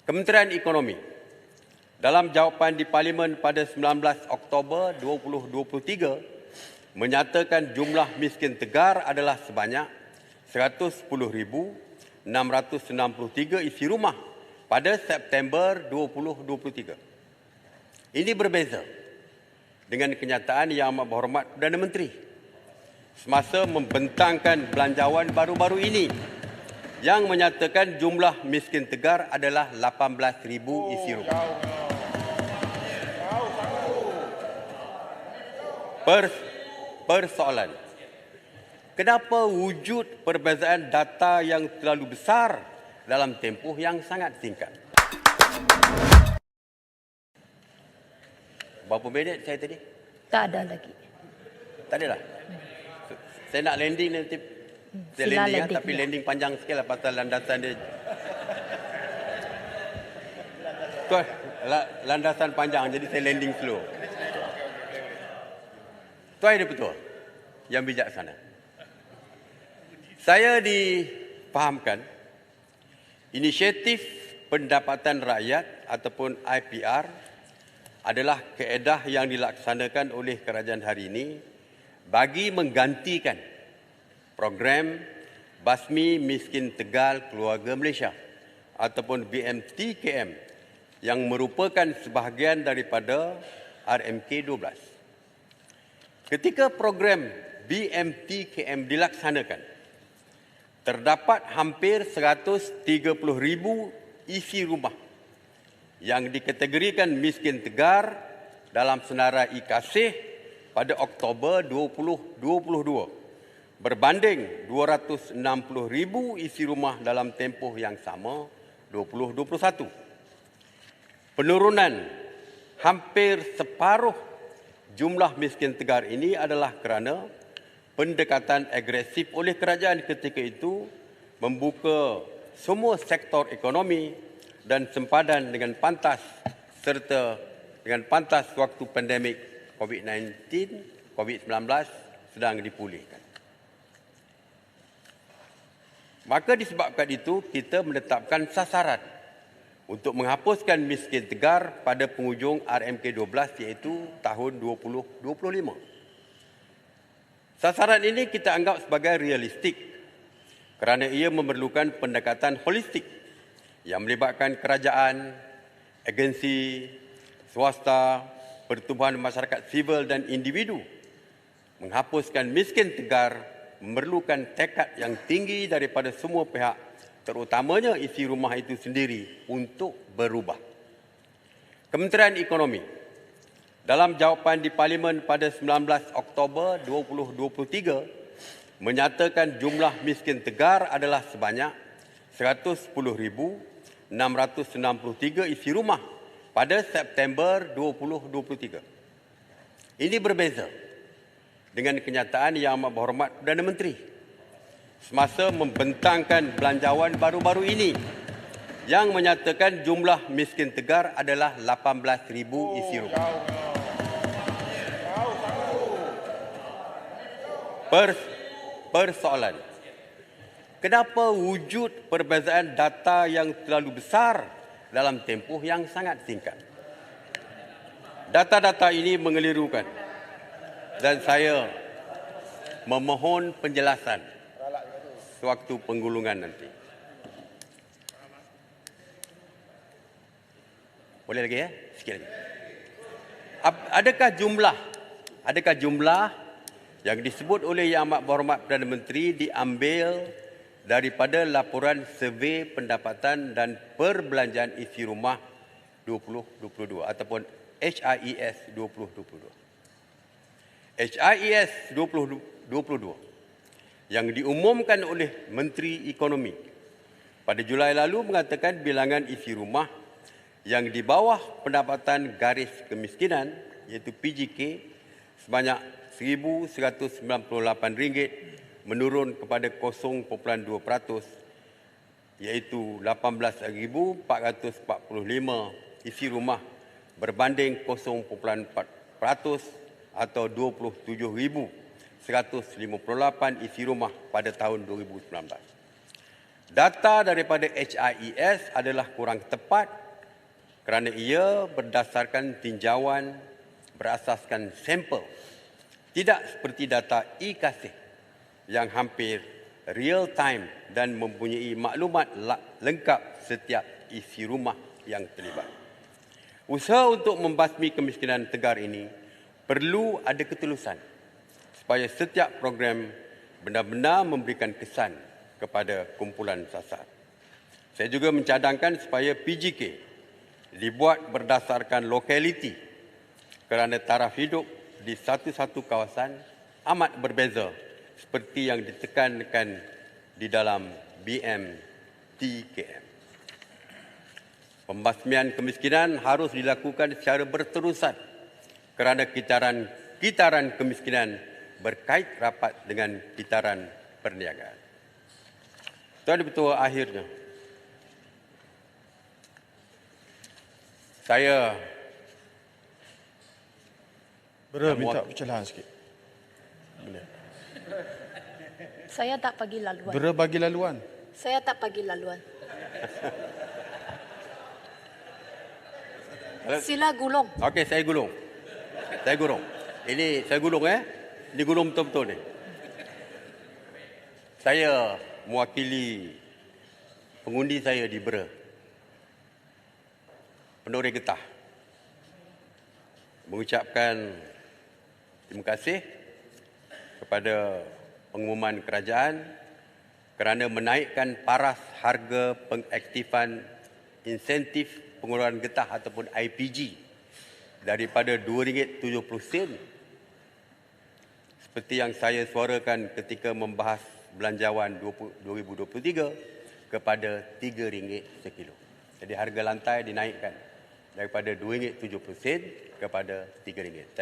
Kementerian Ekonomi dalam jawapan di Parlimen pada 19 Oktober 2023 menyatakan jumlah miskin tegar adalah sebanyak 110,663 isi rumah pada September 2023. Ini berbeza dengan kenyataan Yang Amat Berhormat Perdana Menteri semasa membentangkan belanjawan baru-baru ini yang menyatakan jumlah miskin tegar adalah 18,000 isi rumah. Persoalan, kenapa wujud perbezaan data yang terlalu besar dalam tempoh yang sangat singkat? Berapa minit saya tadi? Tak ada lagi. Tak adalah. Saya nak landing nanti. Saya Sila landing, landing, tapi ya. landing panjang sikit lah pasal landasan dia. Tuan, landasan panjang jadi saya landing slow. Tuan Yang Dipertua yang bijaksana, saya difahamkan inisiatif pendapatan rakyat ataupun IPR adalah kaedah yang dilaksanakan oleh kerajaan hari ini bagi menggantikan program Basmi Miskin Tegal Keluarga Malaysia ataupun BMTKM yang merupakan sebahagian daripada RMK 12. Ketika program BMTKM dilaksanakan, terdapat hampir 130,000 isi rumah yang dikategorikan miskin tegar dalam senarai kasih pada Oktober 2022 berbanding 260,000 isi rumah dalam tempoh yang sama 2021. Penurunan hampir separuh jumlah miskin tegar ini adalah kerana pendekatan agresif oleh kerajaan ketika itu membuka semua sektor ekonomi dan sempadan dengan pantas serta dengan pantas waktu pandemik COVID-19 sedang dipulihkan. Maka disebabkan itu kita menetapkan sasaran untuk menghapuskan miskin tegar pada penghujung RMK 12 iaitu tahun 2025. Sasaran ini kita anggap sebagai realistik kerana ia memerlukan pendekatan holistik yang melibatkan kerajaan, agensi, swasta, pertubuhan masyarakat sivil dan individu. Menghapuskan miskin tegar memerlukan tekad yang tinggi daripada semua pihak, terutamanya isi rumah itu sendiri untuk berubah. Kementerian Ekonomi dalam jawapan di Parlimen pada 19 Oktober 2023 menyatakan jumlah miskin tegar adalah sebanyak 110,663 isi rumah pada September 2023. Ini berbeza dengan kenyataan Yang Amat Berhormat Perdana Menteri semasa membentangkan belanjawan baru-baru ini yang menyatakan jumlah miskin tegar adalah 18,000 isi rumah. Persoalan, kenapa wujud perbezaan data yang terlalu besar dalam tempoh yang sangat singkat? Data-data ini mengelirukan dan saya memohon penjelasan sewaktu penggulungan nanti. Boleh lagi ya? Sikit lagi. Adakah jumlah yang disebut oleh Yang Amat Berhormat Perdana Menteri diambil daripada laporan survei pendapatan dan perbelanjaan isi rumah 2022 ataupun HIES 2022. HIES 2022 yang diumumkan oleh Menteri Ekonomi pada Julai lalu mengatakan bilangan isi rumah yang di bawah pendapatan garis kemiskinan iaitu PGK sebanyak RM1,198 menurun kepada 0.2% iaitu 18,445 isi rumah berbanding 0.4% atau 27,158 isi rumah pada tahun 2019. Data daripada HIES adalah kurang tepat kerana ia berdasarkan tinjauan berasaskan sampel. Tidak seperti data e-Kasih yang hampir real time dan mempunyai maklumat lengkap setiap isi rumah yang terlibat. Usaha untuk membasmi kemiskinan tegar ini perlu ada ketulusan supaya setiap program benar-benar memberikan kesan kepada kumpulan sasar. Saya juga mencadangkan supaya PGK dibuat berdasarkan lokaliti kerana taraf hidup di satu-satu kawasan amat berbeza seperti yang ditekankan di dalam BMTKM. Pembasmian kemiskinan harus dilakukan secara berterusan kerana kitaran kemiskinan berkait rapat dengan kitaran perniagaan. Tuan Ketua, akhirnya saya minta pencerahan sikit. Saya tak bagi laluan. Bagi laluan. Saya tak bagi laluan. Sila gulung. Okey, saya gulung. Saya gulung. Ini saya gulung Ini gulung betul-betul ni. Saya mewakili pengundi saya di Bera. Penduri Getah. Mengucapkan terima kasih kepada pengumuman kerajaan kerana menaikkan paras harga pengaktifan insentif pengeluaran getah ataupun IPG daripada RM2.70 seperti yang saya suarakan ketika membahas belanjawan 2023 kepada RM3 sekilo. Jadi harga lantai dinaikkan daripada RM2.70 kepada RM3.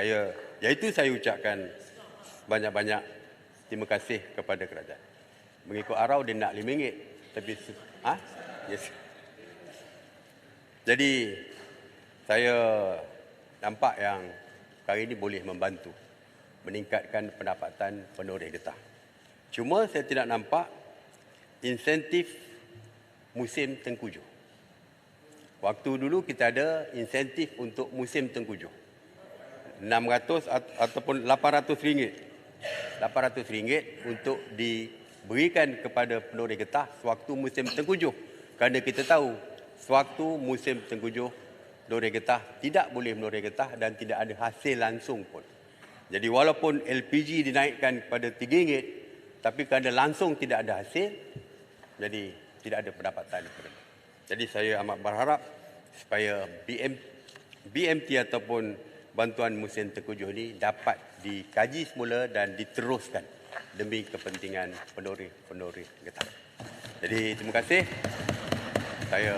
Saya ucapkan banyak-banyak terima kasih kepada kerajaan. Mengikut arau dia nak RM5, tapi yes. Jadi saya nampak yang perkara ini boleh membantu meningkatkan pendapatan penduduk getah. Cuma saya tidak nampak insentif musim tengkujuh. Waktu dulu kita ada insentif untuk musim tengkujuh. RM600 ataupun RM800. RM800 untuk diberikan kepada penduduk getah sewaktu musim tengkujuh. Kerana kita tahu sewaktu musim tengkujuh penduduk getah tidak boleh menuduk getah dan tidak ada hasil langsung pun. Jadi walaupun LPG dinaikkan kepada RM3, tapi kerana langsung tidak ada hasil, jadi tidak ada pendapatan. Jadi saya amat berharap supaya BMT ataupun bantuan musim tengkujuh ini dapat dikaji semula dan diteruskan demi kepentingan penduduk getah. Jadi terima kasih. Saya